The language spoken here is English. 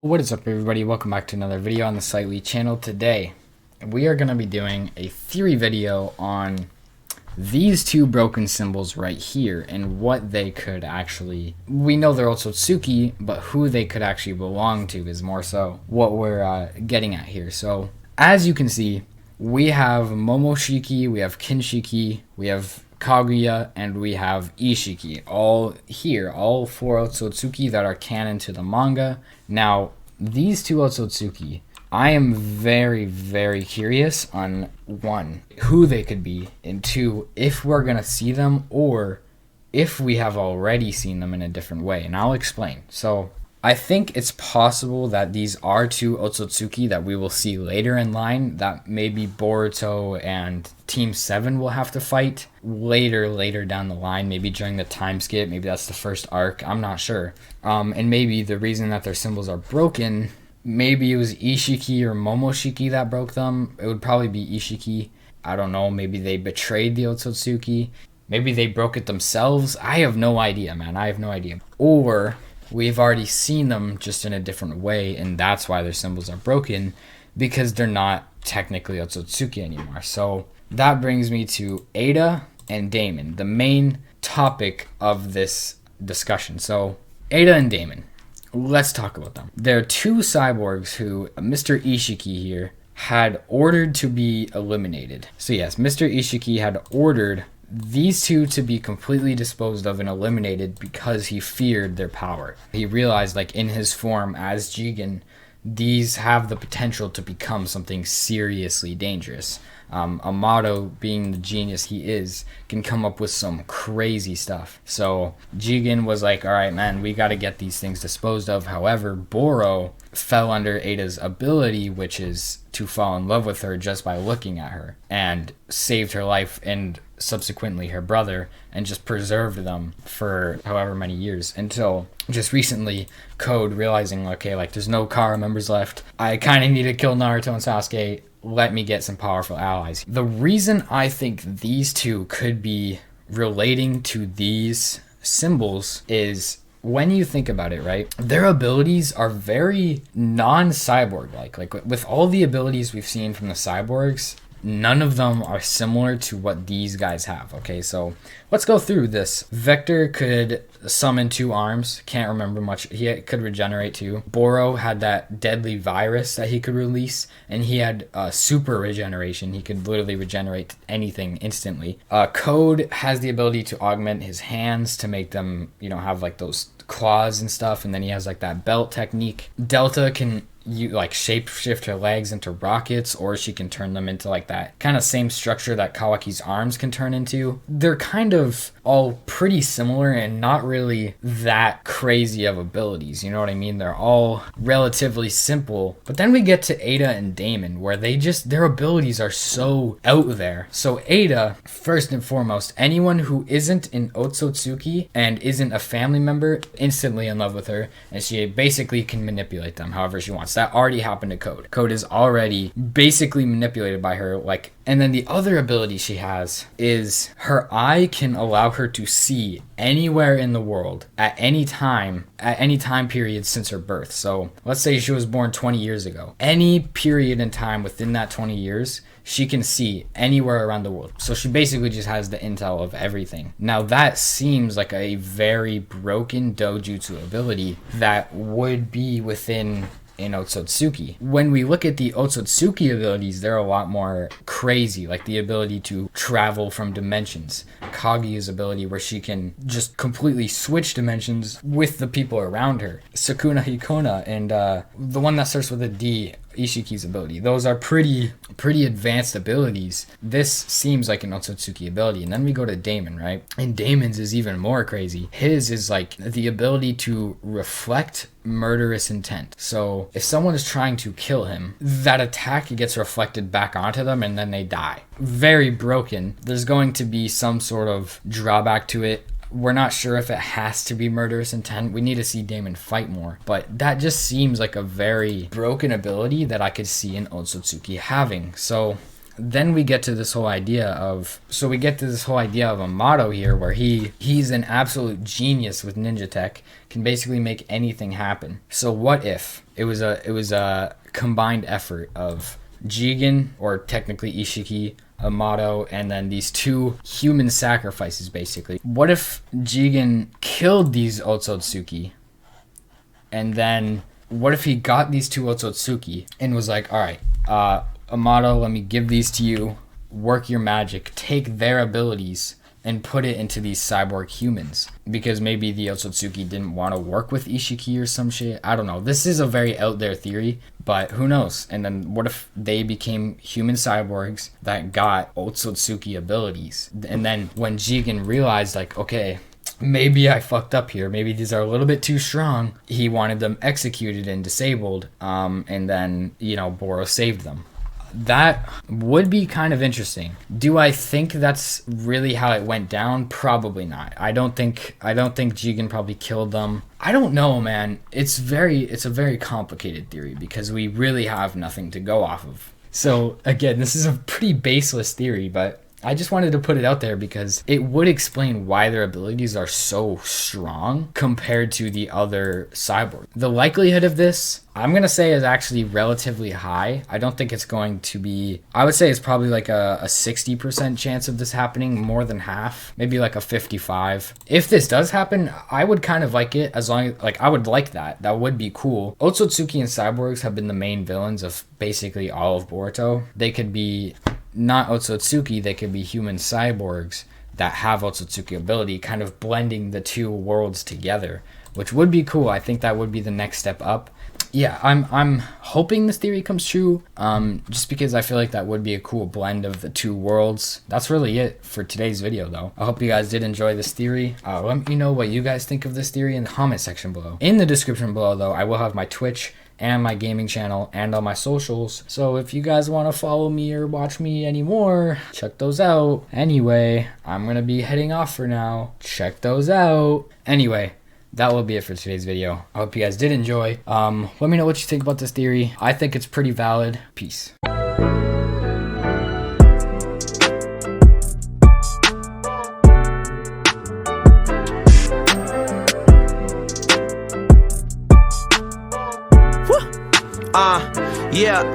What is up, everybody? Welcome back to another video on the Slightly channel. Today we are going to be doing a theory video on these two broken symbols right here and what they could actually, we know they're Otsutsuki, but who they could actually belong to is more so what we're getting at here. So as you can see, we have Momoshiki, we have Kinshiki, we have Kaguya, and we have Ishiki, all here, all four Otsutsuki that are canon to the manga. Now, these two Otsutsuki, I am very, very curious on, one, who they could be, and two, if we're going to see them, or if we have already seen them in a different way, and I'll explain. So, I think it's possible that these are two Otsutsuki that we will see later in line, that maybe Boruto and Team 7 will have to fight later down the line, maybe during the time skip, maybe that's the first arc, I'm not sure. And maybe the reason that their symbols are broken, maybe it was Ishiki or Momoshiki that broke them. It would probably be Ishiki. I don't know, maybe they betrayed the Otsutsuki. Maybe they broke it themselves. I have no idea, man. I have no idea. Or we've already seen them just in a different way, and that's why their symbols are broken, because they're not technically Otsutsuki anymore. So that brings me to EIDA and DAEMON, the main topic of this discussion. So EIDA and DAEMON, let's talk about them. They're two cyborgs who Mr. Ishiki here had ordered to be eliminated. So yes, Mr. Ishiki had ordered these two to be completely disposed of and eliminated because he feared their power. He realized, like, in his form as Jigen, these have the potential to become something seriously dangerous. Amato, being the genius he is, can come up with some crazy stuff. So Jigen was like, alright man, we gotta get these things disposed of. However, Boro fell under Eida's ability, which is to fall in love with her just by looking at her, and saved her life and subsequently her brother, and just preserved them for however many years, until just recently Code realizing, okay, like, there's no Kara members left, I kind of need to kill Naruto and Sasuke, let me get some powerful allies. The reason I think these two could be relating to these symbols is, when you think about it, right, their abilities are very non-cyborg like with all the abilities we've seen from the cyborgs, none of them are similar to what these guys have. Okay, so let's go through this. Vector could summon 2 arms, can't remember much. He could regenerate too. Boro had that deadly virus that he could release, and he had super regeneration. He could literally regenerate anything instantly. Code has the ability to augment his hands to make them, you know, have like those claws and stuff, and then he has like that belt technique. Delta can shapeshift her legs into rockets, or she can turn them into like that kind of same structure that Kawaki's arms can turn into. They're kind of all pretty similar and not really that crazy of abilities, you know what I mean? They're all relatively simple. But then we get to EIDA and DAEMON, where their abilities are so out there. So EIDA, first and foremost, anyone who isn't an Otsutsuki and isn't a family member, instantly in love with her, and she basically can manipulate them however she wants. That already happened to Code. Code is already basically manipulated by her. And then the other ability she has is her eye can allow her to see anywhere in the world at any time period since her birth. So let's say she was born 20 years ago. Any period in time within that 20 years, she can see anywhere around the world. So she basically just has the intel of everything. Now that seems like a very broken dojutsu ability that would be within in Otsutsuki. When we look at the Otsutsuki abilities, they're a lot more crazy, like the ability to travel from dimensions. Kaguya's ability, where she can just completely switch dimensions with the people around her. Sukuna Hikona, and the one that starts with a D, Ishiki's ability. Those are pretty advanced abilities. This seems like an Otsutsuki ability. And then we go to DAEMON, right? And DAEMON's is even more crazy. His is like the ability to reflect murderous intent. So if someone is trying to kill him, that attack gets reflected back onto them and then they die. Very broken. There's going to be some sort of drawback to it. We're not sure if it has to be murderous intent. We need to see DAEMON fight more. But that just seems like a very broken ability that I could see an Otsutsuki having. So then we get to this whole idea of Amato here, where he's an absolute genius with ninja tech, can basically make anything happen. So what if It was a combined effort of Jigen, or technically Ishiki, Amato, and then these 2 human sacrifices, basically. What if Jigen killed these Otsutsuki? And then what if he got these 2 Otsutsuki and was like, all right, Amato, let me give these to you, work your magic, take their abilities and put it into these cyborg humans, because maybe the Otsutsuki didn't want to work with Ishiki or some shit. I don't know. This is a very out there theory, but who knows? And then what if they became human cyborgs that got Otsutsuki abilities? And then when Jigen realized, like, okay, maybe I fucked up here, maybe these are a little bit too strong, he wanted them executed and disabled, and then, you know, Boro saved them. That would be kind of interesting. Do I think that's really how it went down? Probably not. I don't think Jigen probably killed them. I don't know, man. It's a very complicated theory because we really have nothing to go off of. So again, this is a pretty baseless theory, but I just wanted to put it out there because it would explain why their abilities are so strong compared to the other cyborgs. The likelihood of this, I'm going to say, is actually relatively high. I don't think it's going to be, I would say it's probably like a 60% chance of this happening, more than half, maybe like a 55. If this does happen, I would kind of like it, as long as, like, I would like that. That would be cool. Otsutsuki and cyborgs have been the main villains of basically all of Boruto. They could be not Otsutsuki, they could be human cyborgs that have Otsutsuki ability, kind of blending the 2 worlds together, which would be cool. I think that would be the next step up. Yeah, I'm hoping this theory comes true, just because I feel like that would be a cool blend of the 2 worlds. That's really it for today's video, though. I hope you guys did enjoy this theory. Let me know what you guys think of this theory in the comment section below. In the description below, though, I will have my Twitch and my gaming channel and all my socials. So if you guys want to follow me or watch me anymore, check those out. Anyway, I'm going to be heading off for now. Check those out. Anyway, that will be it for today's video. I hope you guys did enjoy. Let me know what you think about this theory. I think it's pretty valid. Peace. Yeah,